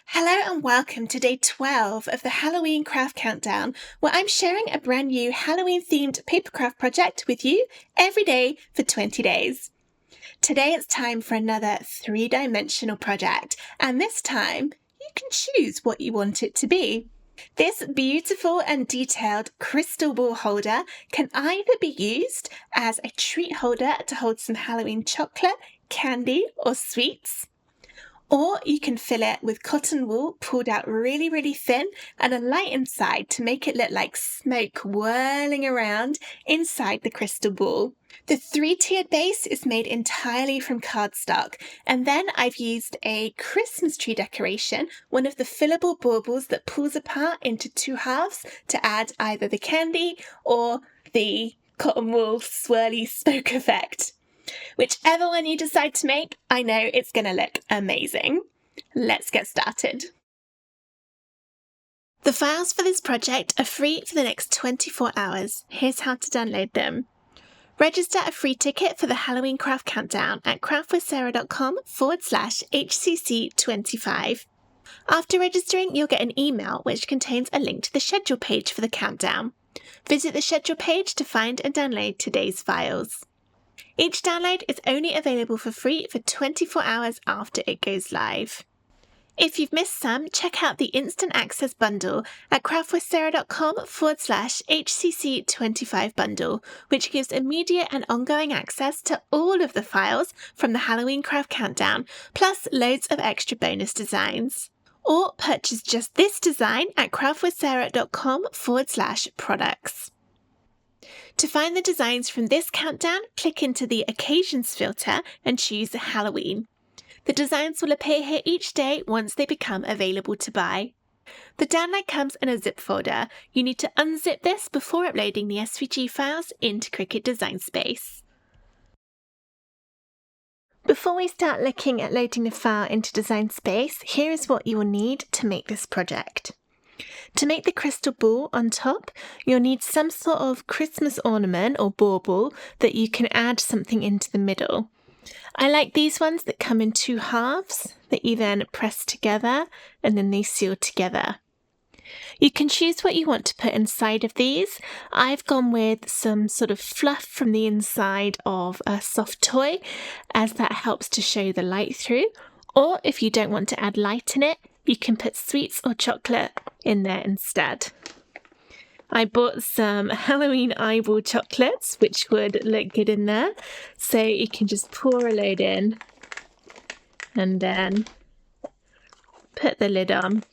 Hello and welcome to day 12 of the Halloween Craft Countdown, where I'm sharing a brand new Halloween themed paper craft project with you every day for 20 days. Today it's time for another 3-dimensional project, and this time you can choose what you want it to be. This beautiful and detailed crystal ball holder can either be used as a treat holder to hold some Halloween chocolate, candy, or sweets. Or you can fill it with cotton wool pulled out really thin and a light inside to make it look like smoke whirling around inside the crystal ball. The 3-tiered base is made entirely from cardstock, and then I've used a Christmas tree decoration, one of the fillable baubles that pulls apart into 2 halves to add either the candy or the cotton wool swirly smoke effect. Whichever one you decide to make, I know it's going to look amazing. Let's get started. The files for this project are free for the next 24 hours. Here's how to download them. Register a free ticket for the Halloween Craft Countdown at craftwithsarah.com/HCC25. After registering, you'll get an email which contains a link to the schedule page for the countdown. Visit the schedule page to find and download today's files. Each download is only available for free for 24 hours after it goes live. If you've missed some, check out the Instant Access bundle at craftwithsarah.com/HCC25 bundle, which gives immediate and ongoing access to all of the files from the Halloween Craft Countdown, plus loads of extra bonus designs. Or purchase just this design at craftwithsarah.com/products. To find the designs from this countdown, click into the Occasions filter and choose Halloween. The designs will appear here each day once they become available to buy. The download comes in a zip folder. You need to unzip this before uploading the SVG files into Cricut Design Space. Before we start looking at loading the file into Design Space, here is what you will need to make this project. To make the crystal ball on top, you'll need some sort of Christmas ornament or bauble that you can add something into the middle. I like these ones that come in 2 halves that you then press together and then they seal together. You can choose what you want to put inside of these. I've gone with some sort of fluff from the inside of a soft toy, as that helps to show the light through. Or if you don't want to add light in it, you can put sweets or chocolate in there instead. I bought some Halloween eyeball chocolates, which would look good in there. So you can just pour a load in and then put the lid on,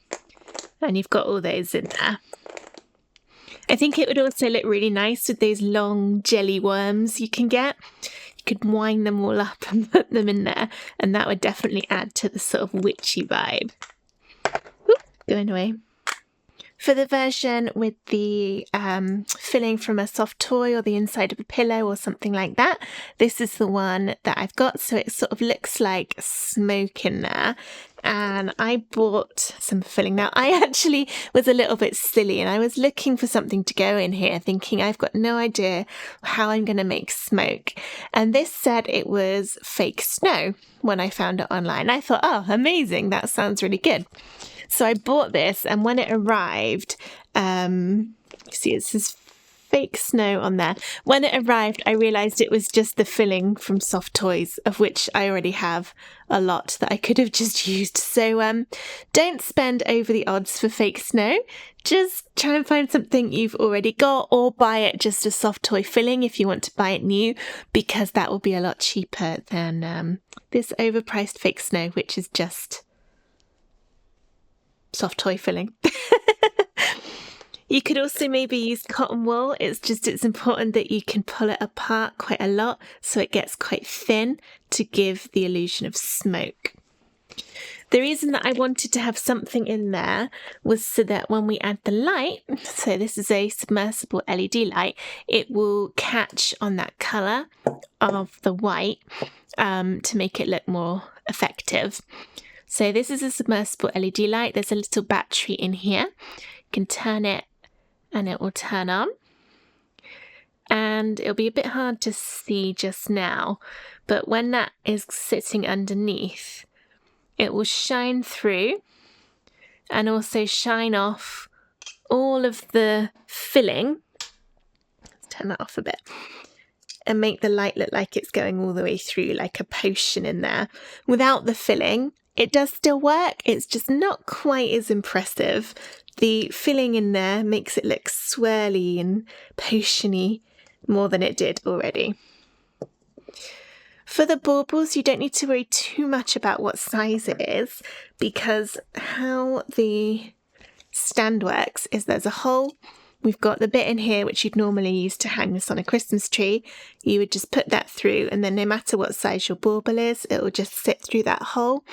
and you've got all those in there. I think it would also look really nice with those long jelly worms you can get. You could wind them all up and put them in there, and that would definitely add to the sort of witchy vibe. Going away. For the version with the filling from a soft toy or the inside of a pillow or something like that, this is the one that I've got, so it sort of looks like smoke in there. And I bought some filling. Now, I actually was a little bit silly and I was looking for something to go in here, thinking I've got no idea how I'm going to make smoke. And this said it was fake snow when I found it online. I thought, oh, amazing, that sounds really good. So I bought this, and when it arrived, see it says fake snow on there. When it arrived, I realised it was just the filling from soft toys, of which I already have a lot that I could have just used. So don't spend over the odds for fake snow. Just try and find something you've already got, or buy it just a soft toy filling if you want to buy it new, because that will be a lot cheaper than this overpriced fake snow, which is just soft toy filling. You could also maybe use cotton wool. It's important that you can pull it apart quite a lot so it gets quite thin to give the illusion of smoke. The reason that I wanted to have something in there was so that when we add the light, so this is a submersible LED light, it will catch on that colour of the white to make it look more effective. So this is a submersible LED light. There's a little battery in here. You can turn it and it will turn on. And it'll be a bit hard to see just now, but when that is sitting underneath, it will shine through and also shine off all of the filling. Let's turn that off a bit. And make the light look like it's going all the way through, like a potion in there. Without the filling, it does still work. It's just not quite as impressive. The filling in there makes it look swirly and potiony more than it did already. For the baubles, you don't need to worry too much about what size it is, because how the stand works is there's a hole. We've got the bit in here which you'd normally use to hang this on a Christmas tree. You would just put that through, and then no matter what size your bauble is, it will just sit through that hole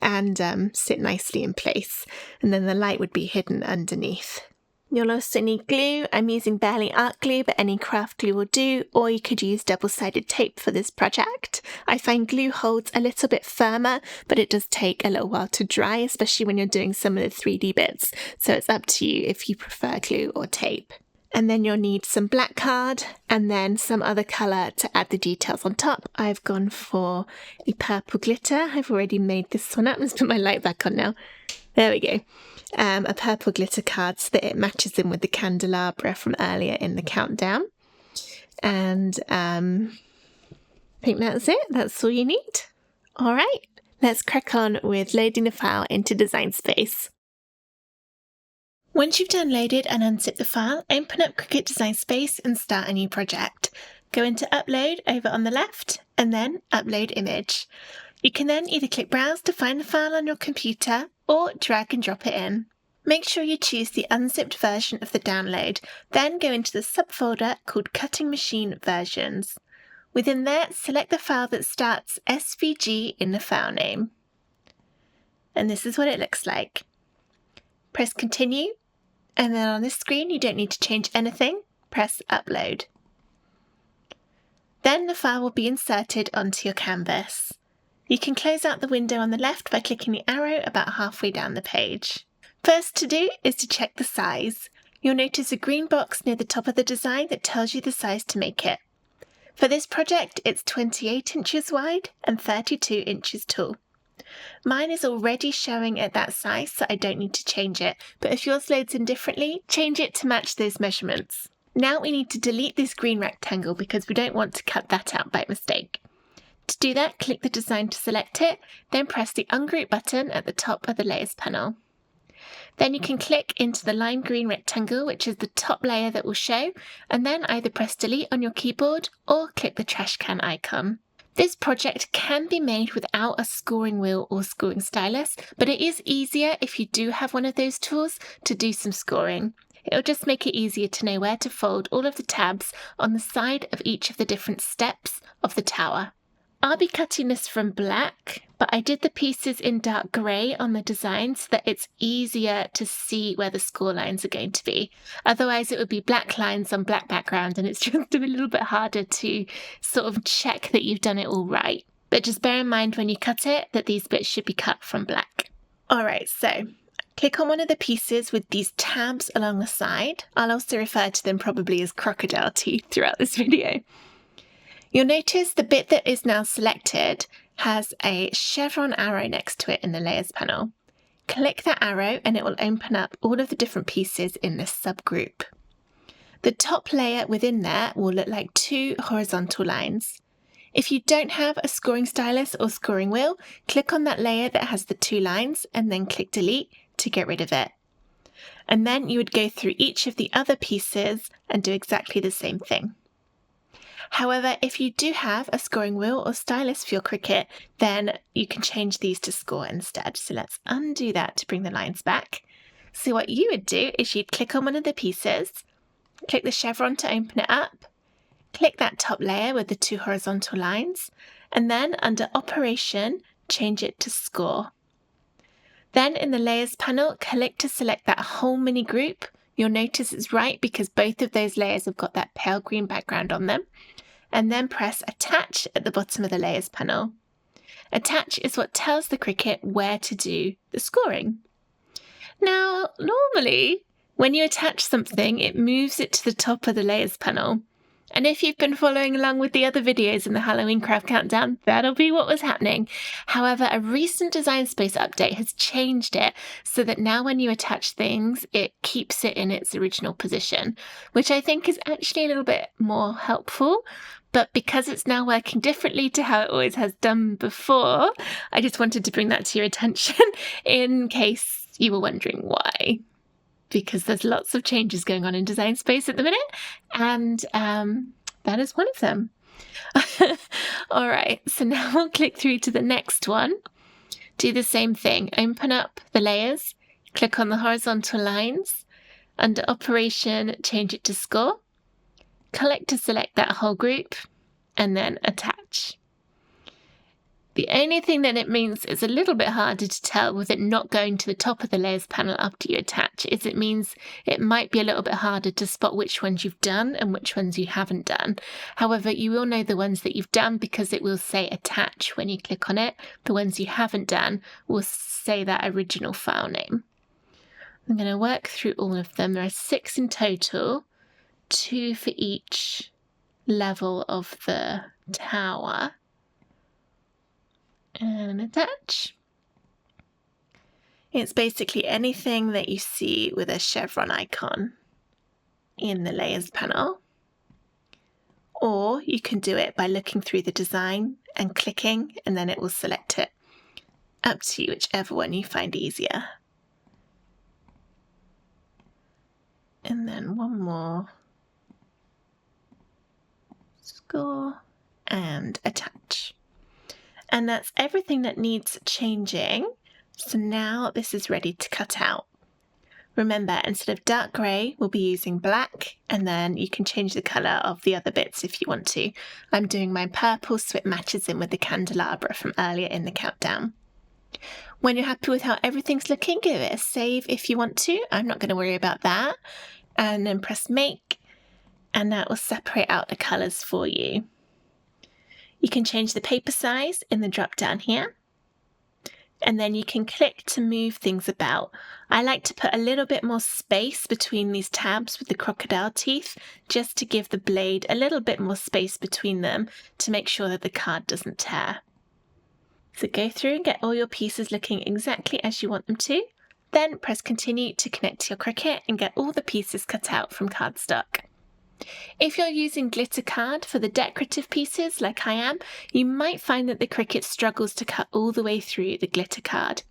and sit nicely in place. And then the light would be hidden underneath. You'll also need glue. I'm using Barely Art glue, but any craft glue will do, or you could use double-sided tape for this project. I find glue holds a little bit firmer, but it does take a little while to dry, especially when you're doing some of the 3D bits, so it's up to you if you prefer glue or tape. And then you'll need some black card and then some other colour to add the details on top. I've gone for a purple glitter. I've already made this one up. Let's put my light back on now. There we go. A purple glitter card so that it matches in with the candelabra from earlier in the countdown. And I think that's it. That's all you need. All right, let's crack on with loading the file into Design Space. Once you've downloaded and unzipped the file, open up Cricut Design Space and start a new project. Go into Upload over on the left and then Upload Image. You can then either click Browse to find the file on your computer or drag and drop it in. Make sure you choose the unzipped version of the download, then go into the subfolder called Cutting Machine Versions. Within there, select the file that starts SVG in the file name. And this is what it looks like. Press Continue, and then on this screen you don't need to change anything. Press Upload. Then the file will be inserted onto your canvas. You can close out the window on the left by clicking the arrow about halfway down the page. First to do is to check the size. You'll notice a green box near the top of the design that tells you the size to make it. For this project, it's 28 inches wide and 32 inches tall. Mine is already showing at that size, so I don't need to change it, but if yours loads in differently, change it to match those measurements. Now we need to delete this green rectangle because we don't want to cut that out by mistake. To do that, click the design to select it, then press the Ungroup button at the top of the Layers panel. Then you can click into the lime green rectangle, which is the top layer that will show, and then either press Delete on your keyboard or click the trash can icon. This project can be made without a scoring wheel or scoring stylus, but it is easier if you do have one of those tools to do some scoring. It'll just make it easier to know where to fold all of the tabs on the side of each of the different steps of the tower. I'll be cutting this from black, but I did the pieces in dark grey on the design so that it's easier to see where the score lines are going to be. Otherwise it would be black lines on black background and it's just a little bit harder to sort of check that you've done it all right. But just bear in mind when you cut it that these bits should be cut from black. Alright, so click on one of the pieces with these tabs along the side. I'll also refer to them probably as crocodile teeth throughout this video. You'll notice the bit that is now selected has a chevron arrow next to it in the Layers panel. Click that arrow and it will open up all of the different pieces in this subgroup. The top layer within there will look like two horizontal lines. If you don't have a scoring stylus or scoring wheel, click on that layer that has the two lines and then click Delete to get rid of it. And then you would go through each of the other pieces and do exactly the same thing. However, if you do have a scoring wheel or stylus for your Cricut, then you can change these to score instead. So let's undo that to bring the lines back. So what you would do is you'd click on one of the pieces, click the chevron to open it up, click that top layer with the two horizontal lines, and then under Operation, change it to Score. Then in the Layers panel, click to select that whole mini group. You'll notice it's right because both of those layers have got that pale green background on them. And then press Attach at the bottom of the Layers panel. Attach is what tells the Cricut where to do the scoring. Now, normally, when you attach something, it moves it to the top of the Layers panel. And if you've been following along with the other videos in the Halloween craft countdown, that'll be what was happening. However, a recent Design Space update has changed it so that now when you attach things, it keeps it in its original position, which I think is actually a little bit more helpful. But because it's now working differently to how it always has done before, I just wanted to bring that to your attention in case you were wondering why. Because there's lots of changes going on in Design Space at the minute, and that is one of them. All right, so now we'll click through to the next one. Do the same thing. Open up the layers, click on the horizontal lines. Under Operation, change it to Score. Click to select that whole group, and then Attach. The only thing that it means is a little bit harder to tell with it not going to the top of the layers panel after you attach, is it means it might be a little bit harder to spot which ones you've done and which ones you haven't done. However, you will know the ones that you've done because it will say attach when you click on it. The ones you haven't done will say that original file name. I'm going to work through all of them. There are 6 in total, 2 for each level of the tower. And attach. It's basically anything that you see with a chevron icon in the layers panel. Or you can do it by looking through the design and clicking, and then it will select it. Up to you, whichever one you find easier. And then one more. Score and attach. And that's everything that needs changing. So now this is ready to cut out. Remember, instead of dark grey, we'll be using black, and then you can change the colour of the other bits if you want to. I'm doing mine purple so it matches in with the candelabra from earlier in the countdown. When you're happy with how everything's looking, give it a save if you want to. I'm not going to worry about that. And then press Make, and that will separate out the colours for you. You can change the paper size in the drop down here, and then you can click to move things about. I like to put a little bit more space between these tabs with the crocodile teeth, just to give the blade a little bit more space between them to make sure that the card doesn't tear. So go through and get all your pieces looking exactly as you want them to, then press Continue to connect to your Cricut and get all the pieces cut out from cardstock. If you're using glitter card for the decorative pieces like I am, you might find that the Cricut struggles to cut all the way through the glitter card.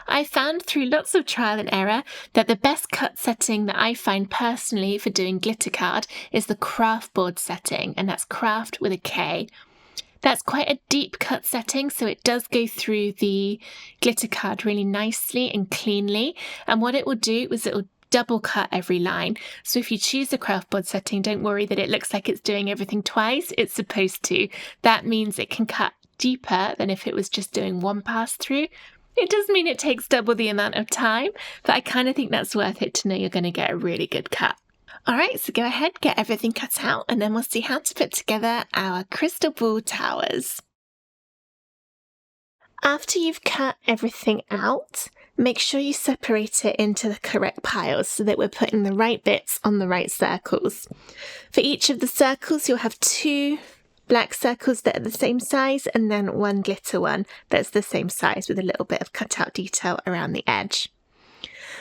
I found through lots of trial and error that the best cut setting that I find personally for doing glitter card is the craft board setting, and that's craft with a K. That's quite a deep cut setting, so it does go through the glitter card really nicely and cleanly, and what it will do is it will double cut every line. So if you choose the craft board setting, don't worry that it looks like it's doing everything twice. It's supposed to. That means it can cut deeper than if it was just doing one pass through. It does mean it takes double the amount of time, but I kind of think that's worth it to know you're going to get a really good cut. All right, so go ahead, get everything cut out, and then we'll see how to put together our crystal ball towers. After you've cut everything out, make sure you separate it into the correct piles so that we're putting the right bits on the right circles. For each of the circles, you'll have 2 black circles that are the same size and then 1 glitter one that's the same size with a little bit of cutout detail around the edge.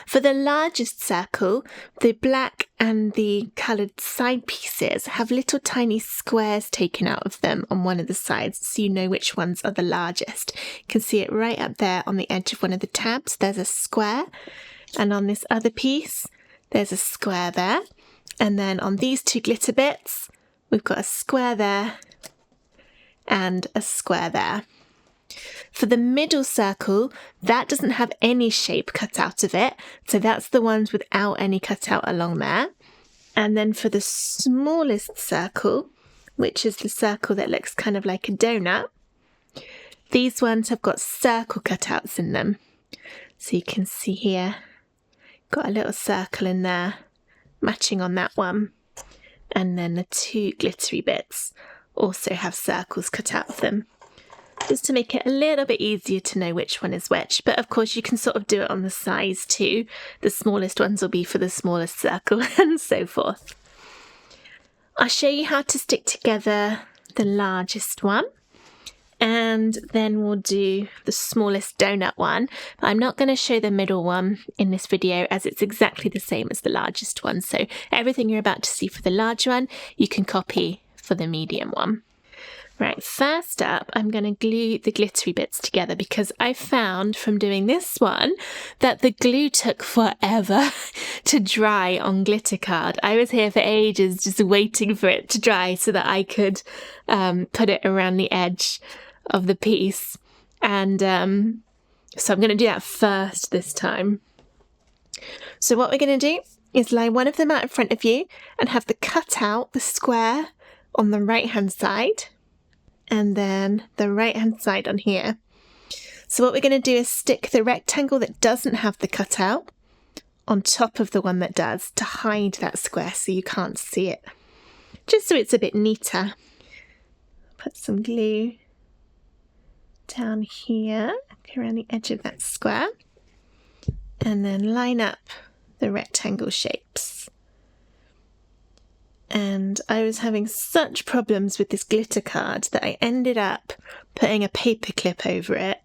For the largest circle, the black and the coloured side pieces have little tiny squares taken out of them on one of the sides, so you know which ones are the largest. You can see it right up there on the edge of one of the tabs. There's a square, and on this other piece, there's a square there. And then on these 2 glitter bits, we've got a square there and a square there. For the middle circle, that doesn't have any shape cut out of it, so that's the ones without any cutout along there. And then for the smallest circle, which is the circle that looks kind of like a donut, these ones have got circle cutouts in them. So you can see here, got a little circle in there, matching on that one. And then the 2 glittery bits also have circles cut out of them, just to make it a little bit easier to know which one is which. But of course you can sort of do it on the size too. The smallest ones will be for the smallest circle and so forth. I'll show you how to stick together the largest one, and then we'll do the smallest donut one. But I'm not going to show the middle one in this video as it's exactly the same as the largest one. So everything you're about to see for the large one, you can copy for the medium one. Right, first up, I'm going to glue the glittery bits together because I found from doing this one that the glue took forever to dry on glitter card. I was here for ages just waiting for it to dry so that I could put it around the edge of the piece. And so I'm going to do that first this time. So what we're going to do is lie one of them out in front of you and have the cutout, the square, on the right hand side. And then the right hand side on here. So what we're going to do is stick the rectangle that doesn't have the cutout on top of the one that does to hide that square so you can't see it. Just so it's a bit neater. Put some glue down here, around the edge of that square. And then line up the rectangle shapes. And I was having such problems with this glitter card that I ended up putting a paper clip over it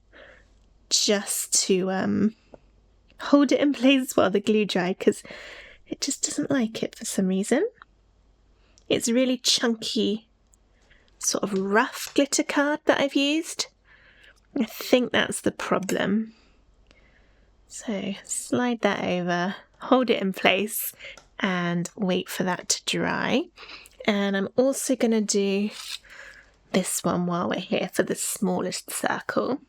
just to hold it in place while the glue dried because it just doesn't like it for some reason. It's really chunky, sort of rough glitter card that I've used. I think that's the problem. So slide that over, hold it in place, and wait for that to dry. And I'm also going to do this one while we're here for the smallest circle.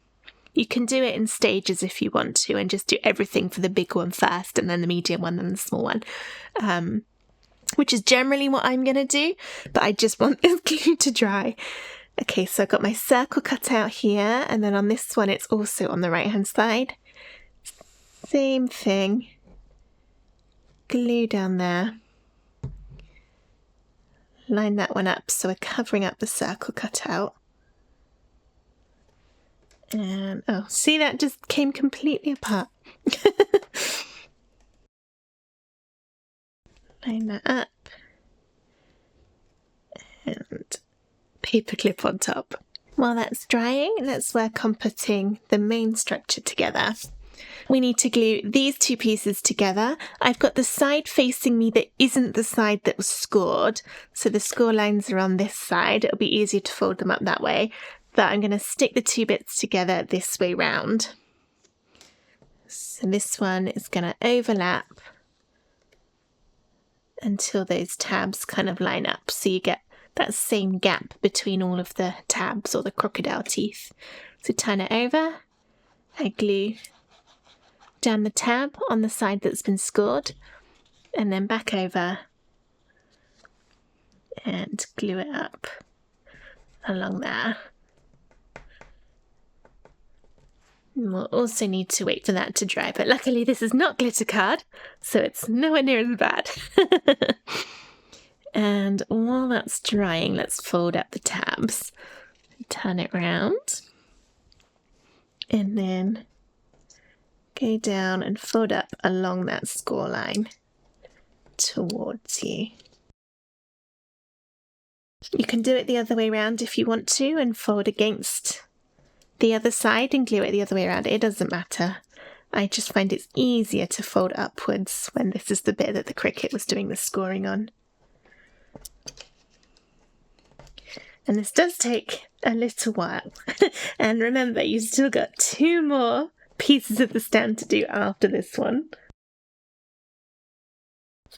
You can do it in stages if you want to and just do everything for the big one first and then the medium one and the small one, which is generally what I'm going to do, but I just want this glue to dry. Okay, so I've got my circle cut out here, and then on this one it's also on the right hand side. Same thing. Glue down there, line that one up so we're covering up the circle cut out, and oh, see, that just came completely apart. Line that up and paper clip on top. While that's drying, let's work on putting the main structure together. We need to glue these two pieces together. I've got the side facing me that isn't the side that was scored, so the score lines are on this side. It'll be easier to fold them up that way, but I'm going to stick the two bits together this way round. So this one is going to overlap until those tabs kind of line up, so you get that same gap between all of the tabs or the crocodile teeth. So turn it over, I glue down the tab on the side that's been scored, and then back over and glue it up along there. And we'll also need to wait for that to dry, but luckily this is not glitter card, so it's nowhere near as bad. And while that's drying, let's fold up the tabs. Turn it round, and then go down and fold up along that score line towards you. You can do it the other way around if you want to and fold against the other side and glue it the other way around. It doesn't matter. I just find it's easier to fold upwards when this is the bit that the cricket was doing the scoring on. And this does take a little while. And remember, you've still got two more pieces of the stand to do after this one.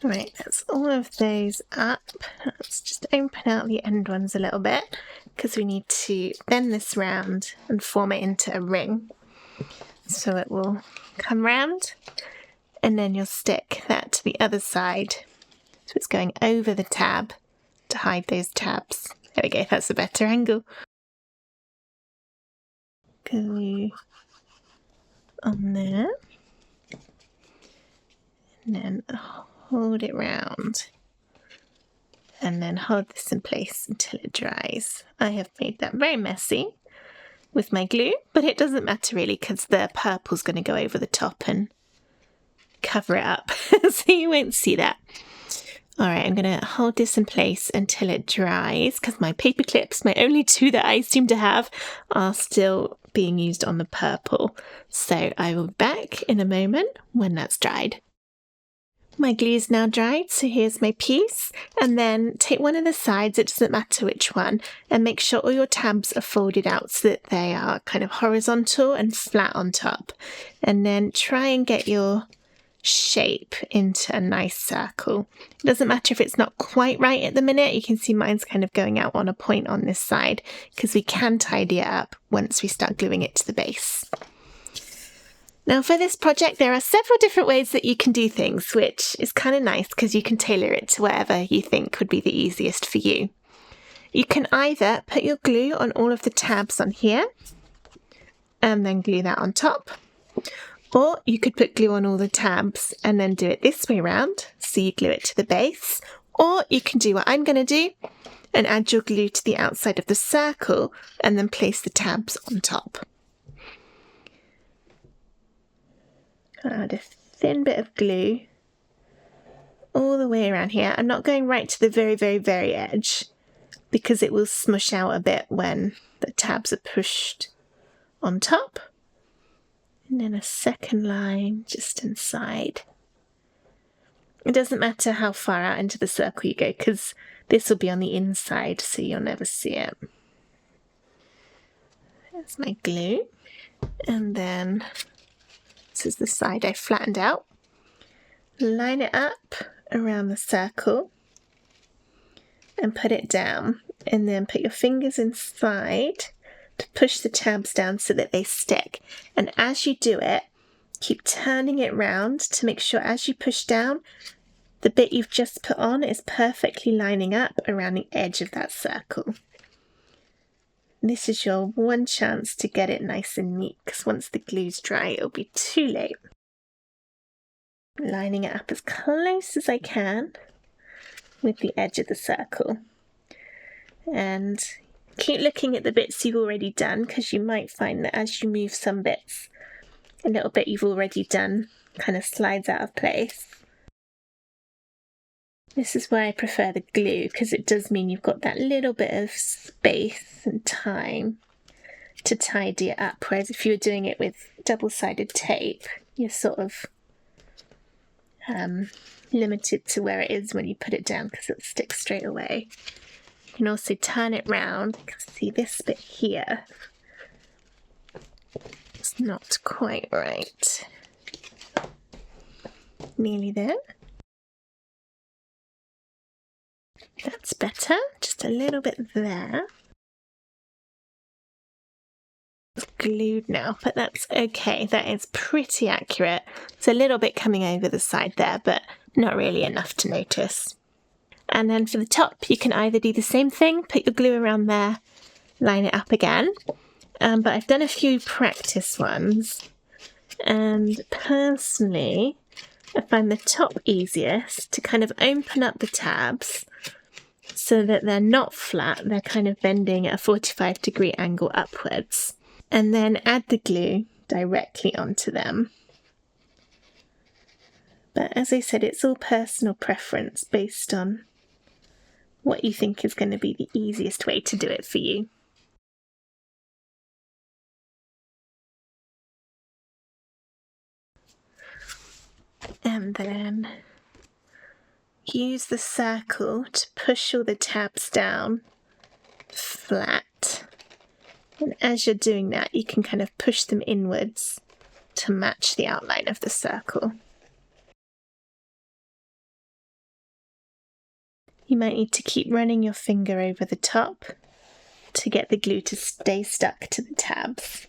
Right, that's all of those up. Let's just open out the end ones a little bit because we need to bend this round and form it into a ring. So it will come round and then you'll stick that to the other side. So it's going over the tab to hide those tabs. There we go, that's a better angle. Glue on there, and then hold it round, and then hold this in place until it dries. I have made that very messy with my glue, but it doesn't matter really because the purple's going to go over the top and cover it up, so you won't see that. Alright, I'm going to hold this in place until it dries because my paper clips, my only two that I seem to have, are still being used on the purple. So I will be back in a moment when that's dried. My glue is now dried, so here's my piece. And then take one of the sides, it doesn't matter which one, and make sure all your tabs are folded out so that they are kind of horizontal and flat on top. And then try and get your shape into a nice circle. It doesn't matter if it's not quite right at the minute. You can see mine's kind of going out on a point on this side because we can tidy it up once we start gluing it to the base. Now for this project there are several different ways that you can do things, which is kind of nice because you can tailor it to whatever you think would be the easiest for you. You can either put your glue on all of the tabs on here and then glue that on top. Or you could put glue on all the tabs and then do it this way round, so you glue it to the base. Or you can do what I'm going to do and add your glue to the outside of the circle and then place the tabs on top. Add a thin bit of glue all the way around here. I'm not going right to the very edge because it will smush out a bit when the tabs are pushed on top. And then a second line just inside. It doesn't matter how far out into the circle you go because this will be on the inside so you'll never see it. There's my glue. And then this is the side I flattened out. Line it up around the circle and put it down. And then put your fingers inside to push the tabs down so that they stick. And as you do it, keep turning it round to make sure as you push down, the bit you've just put on is perfectly lining up around the edge of that circle. This is your one chance to get it nice and neat because once the glue's dry, it'll be too late. Lining it up as close as I can with the edge of the circle. And keep looking at the bits you've already done because you might find that as you move some bits, a little bit you've already done kind of slides out of place. This is why I prefer the glue because it does mean you've got that little bit of space and time to tidy it up, whereas if you were doing it with double-sided tape, you're sort of limited to where it is when you put it down because it'll stick straight away. You can also turn it round. You can see this bit here. It's not quite right. Nearly there. That's better. Just a little bit there. It's glued now, but that's okay. That is pretty accurate. It's a little bit coming over the side there, but not really enough to notice. And then for the top, you can either do the same thing, put your glue around there, line it up again. But I've done a few practice ones. And personally, I find the top easiest to kind of open up the tabs so that they're not flat, they're kind of bending at a 45-degree angle upwards. And then add the glue directly onto them. But as I said, it's all personal preference based on what you think is going to be the easiest way to do it for you. And then use the circle to push all the tabs down flat. And as you're doing that, you can kind of push them inwards to match the outline of the circle. You might need to keep running your finger over the top to get the glue to stay stuck to the tabs.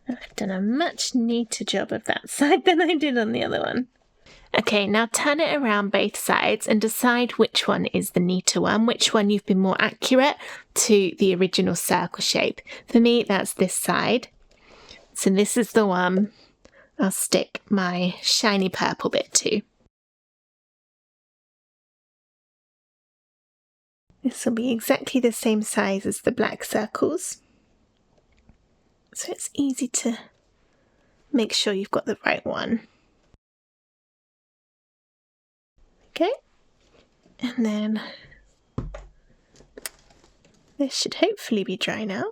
I've done a much neater job of that side than I did on the other one. Okay, now turn it around both sides and decide which one is the neater one, which one you've been more accurate to the original circle shape. For me, that's this side. So this is the one I'll stick my shiny purple bit to. This will be exactly the same size as the black circles. So it's easy to make sure you've got the right one. Okay, and then this should hopefully be dry now.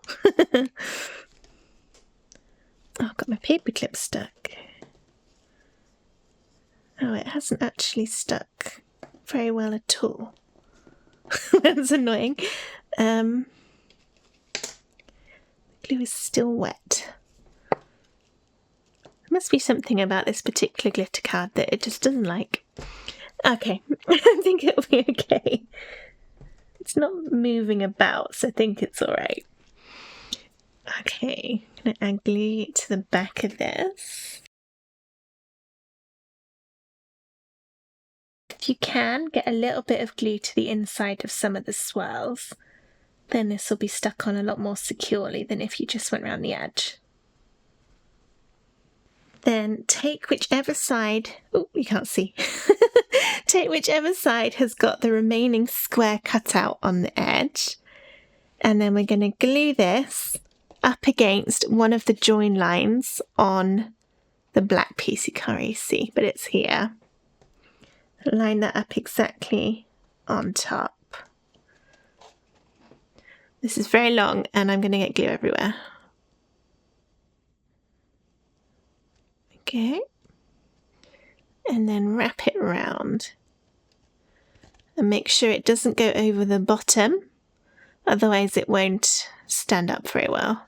Oh, I've got my paper clip stuck. Oh, it hasn't actually stuck very well at all. That's annoying. The glue is still wet. There must be something about this particular glitter card that it just doesn't like. Okay, I think it'll be okay. It's not moving about, so I think it's alright. Okay, I'm going to add glue to the back of this. If you can, get a little bit of glue to the inside of some of the swirls. Then this will be stuck on a lot more securely than if you just went around the edge. Then take whichever side, oh, you can't see. Take whichever side has got the remaining square cut out on the edge. And then we're going to glue this up against one of the join lines on the black piece. You can't really see, but it's here. Line that up exactly on top. This is very long and I'm going to get glue everywhere. Okay. And then wrap it around. And make sure it doesn't go over the bottom, otherwise it won't stand up very well.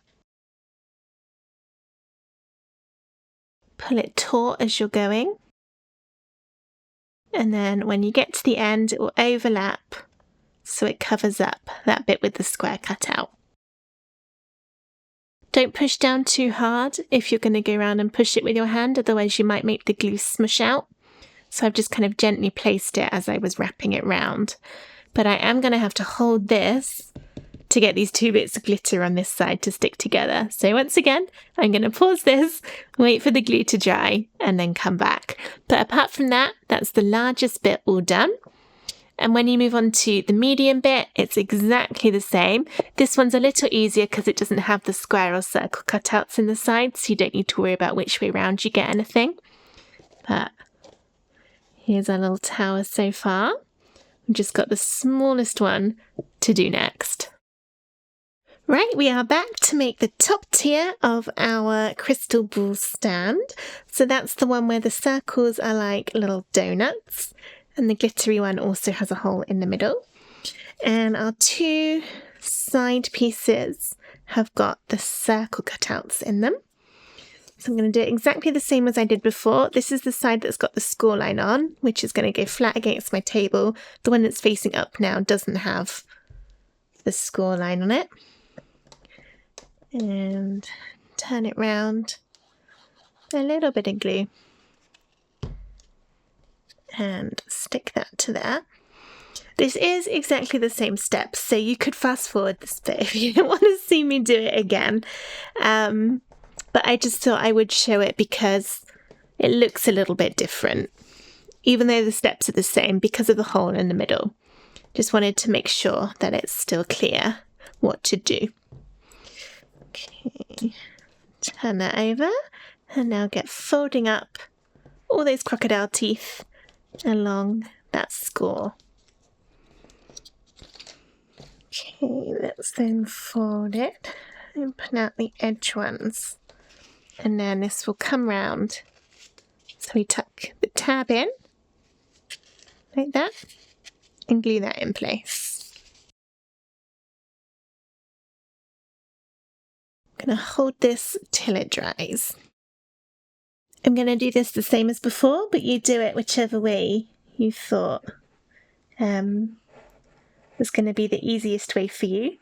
Pull it taut as you're going. And then when you get to the end, it will overlap so it covers up that bit with the square cut out. Don't push down too hard if you're going to go around and push it with your hand, otherwise you might make the glue smush out. So I've just kind of gently placed it as I was wrapping it round. But I am going to have to hold this to get these two bits of glitter on this side to stick together. So once again, I'm going to pause this, wait for the glue to dry, and then come back. But apart from that, that's the largest bit all done. And when you move on to the medium bit, it's exactly the same. This one's a little easier because it doesn't have the square or circle cutouts in the sides, so you don't need to worry about which way round you get anything. But here's our little tower so far. We've just got the smallest one to do next. Right, we are back to make the top tier of our crystal ball stand. So that's the one where the circles are like little donuts. And the glittery one also has a hole in the middle. And our two side pieces have got the circle cutouts in them. So I'm going to do it exactly the same as I did before. This is the side that's got the score line on, which is going to go flat against my table. The one that's facing up now doesn't have the score line on it. And turn it round. A little bit of glue. And stick that to there. This is exactly the same steps, so you could fast forward this bit if you don't want to see me do it again. But I just thought I would show it because it looks a little bit different, even though the steps are the same because of the hole in the middle. Just wanted to make sure that it's still clear what to do. Okay, turn that over and now get folding up all those crocodile teeth along that score. Okay, let's then fold it and put out the edge ones. And then this will come round. So we tuck the tab in, like that, and glue that in place. I'm going to hold this till it dries. I'm going to do this the same as before, but you do it whichever way you thought was going to be the easiest way for you.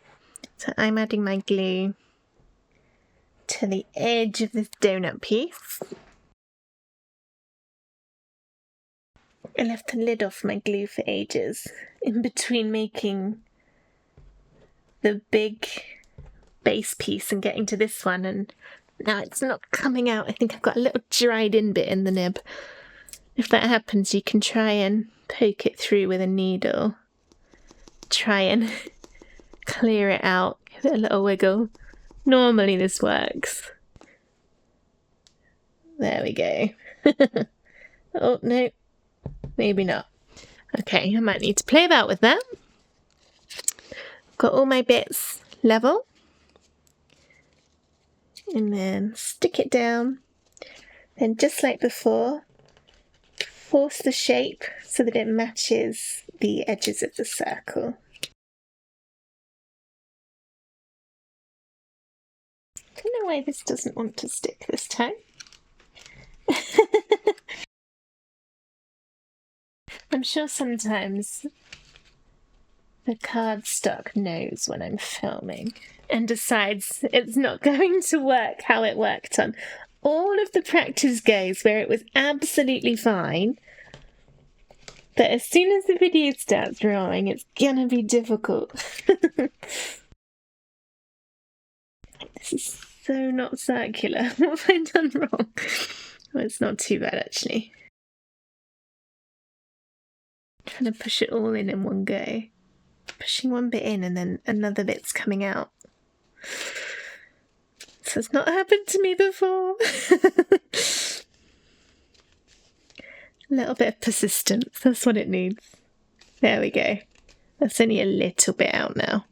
So I'm adding my glue to the edge of this donut piece. I left the lid off my glue for ages in between making the big base piece and getting to this one, and now it's not coming out. I think I've got a little dried in bit in the nib. If that happens, you can try and poke it through with a needle. Try and clear it out, give it a little wiggle. Normally this works. There we go. Oh, no, maybe not. Okay, I might need to play about with that. Got all my bits level. And then stick it down. Then just like before, force the shape so that it matches the edges of the circle. I don't know why this doesn't want to stick this time. I'm sure sometimes the cardstock knows when I'm filming and decides it's not going to work how it worked on all of the practice goes where it was absolutely fine. But as soon as the video starts rolling, it's gonna be difficult. This is so not circular. What have I done wrong? Well, it's not too bad actually. Trying to push it all in one go. Pushing one bit in and then another bit's coming out. This has not happened to me before. A little bit of persistence, that's what it needs. There we go. That's only a little bit out now.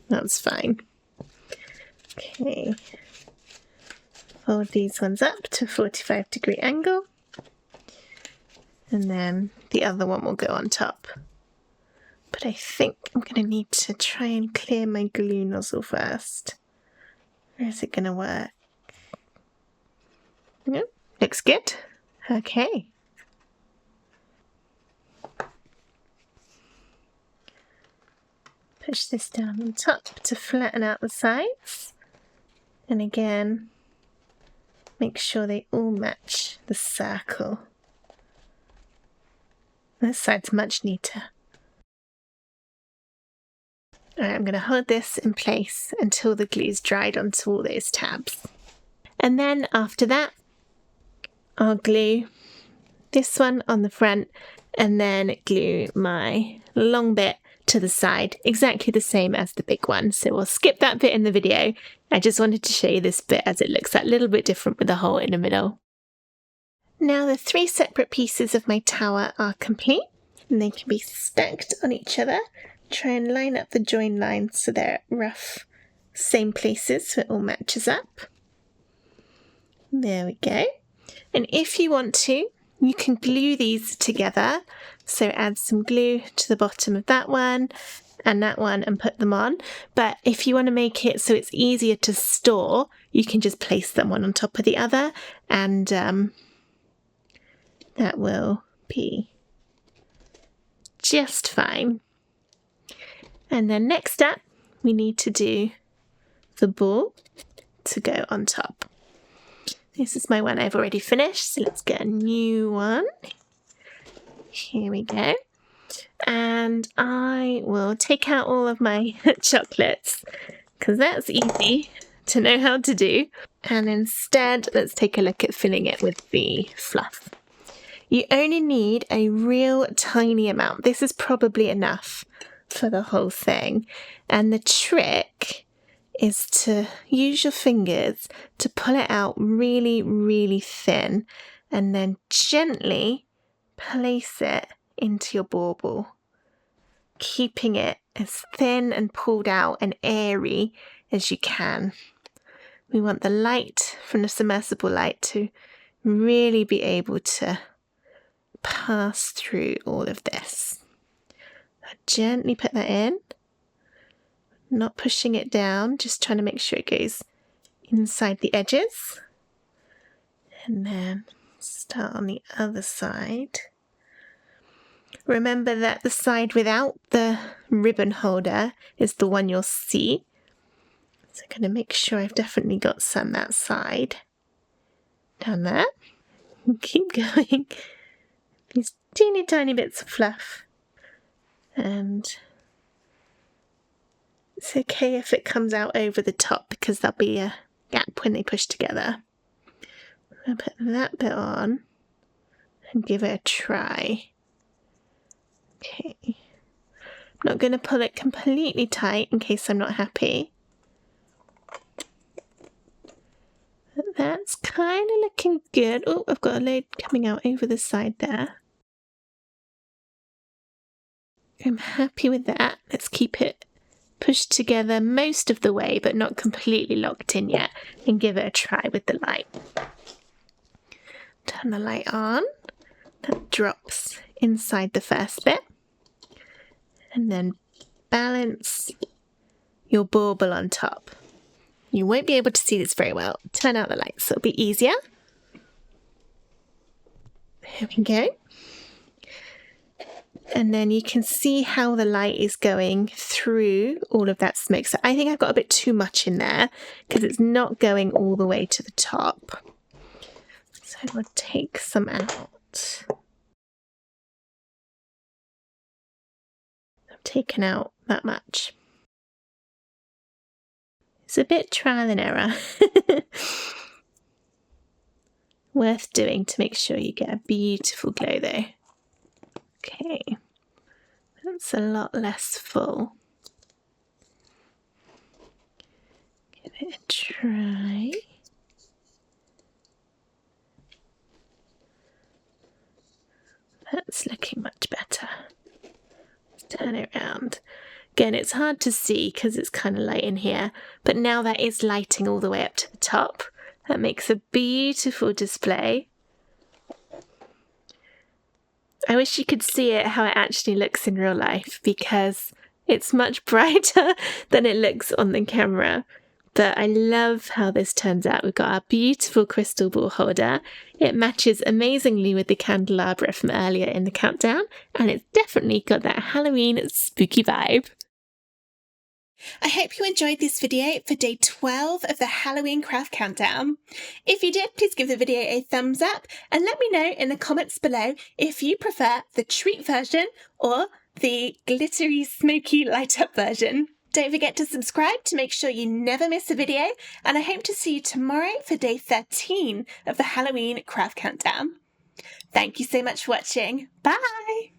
That's fine. Okay. Fold these ones up to a 45-degree angle. And then the other one will go on top. But I think I'm going to need to try and clear my glue nozzle first. Or is it going to work? Yep, looks good. Okay. Push this down on top to flatten out the sides. And again, make sure they all match the circle. This side's much neater. Alright, I'm going to hold this in place until the glue's dried onto all those tabs. And then after that, I'll glue this one on the front and then glue my long bit to the side, exactly the same as the big one. So we'll skip that bit in the video. I just wanted to show you this bit as it looks that little bit different with the hole in the middle. Now the 3 separate pieces of my tower are complete and they can be stacked on each other. Try and line up the join lines so they're rough, same places so it all matches up. There we go. And if you want to, you can glue these together. So add some glue to the bottom of that one and put them on. But if you want to make it so it's easier to store, you can just place them one on top of the other and that will be just fine. And then next up, we need to do the ball to go on top. This is my one I've already finished, so let's get a new one. Here we go. And I will take out all of my chocolates, because that's easy to know how to do. And instead, let's take a look at filling it with the fluff. You only need a real tiny amount. This is probably enough for the whole thing. And the trick is to use your fingers to pull it out really, really thin and then gently place it into your bauble, keeping it as thin and pulled out and airy as you can. We want the light from the submersible light to really be able to pass through all of this. Gently put that in, not pushing it down, just trying to make sure it goes inside the edges. And then start on the other side. Remember that the side without the ribbon holder is the one you'll see. So I'm going to make sure I've definitely got some that side. Down there. Keep going. These teeny tiny bits of fluff. And it's okay if it comes out over the top because there'll be a gap when they push together. I'll put that bit on and give it a try. Okay. I'm not going to pull it completely tight in case I'm not happy. But that's kind of looking good. Oh, I've got a load coming out over the side there. I'm happy with that. Let's keep it pushed together most of the way, but not completely locked in yet, and give it a try with the light. Turn the light on. That drops inside the first bit. And then balance your bauble on top. You won't be able to see this very well. Turn out the lights so it'll be easier. There we go. And then you can see how the light is going through all of that smoke. So I think I've got a bit too much in there because it's not going all the way to the top. So we'll take some out. I've taken out that much. It's a bit trial and error. Worth doing to make sure you get a beautiful glow though. Okay, that's a lot less full. Give it a try. That's looking much better. Let's turn it around. Again, it's hard to see because it's kind of light in here, but now that is lighting all the way up to the top. That makes a beautiful display. I wish you could see it how it actually looks in real life because it's much brighter than it looks on the camera. But I love how this turns out. We've got our beautiful crystal ball holder. It matches amazingly with the candelabra from earlier in the countdown, and it's definitely got that Halloween spooky vibe. I hope you enjoyed this video for day 12 of the Halloween craft countdown. If you did, please give the video a thumbs up and let me know in the comments below if you prefer the treat version or the glittery, smoky, light up version. Don't forget to subscribe to make sure you never miss a video, and I hope to see you tomorrow for day 13 of the Halloween craft countdown. Thank you so much for watching. Bye!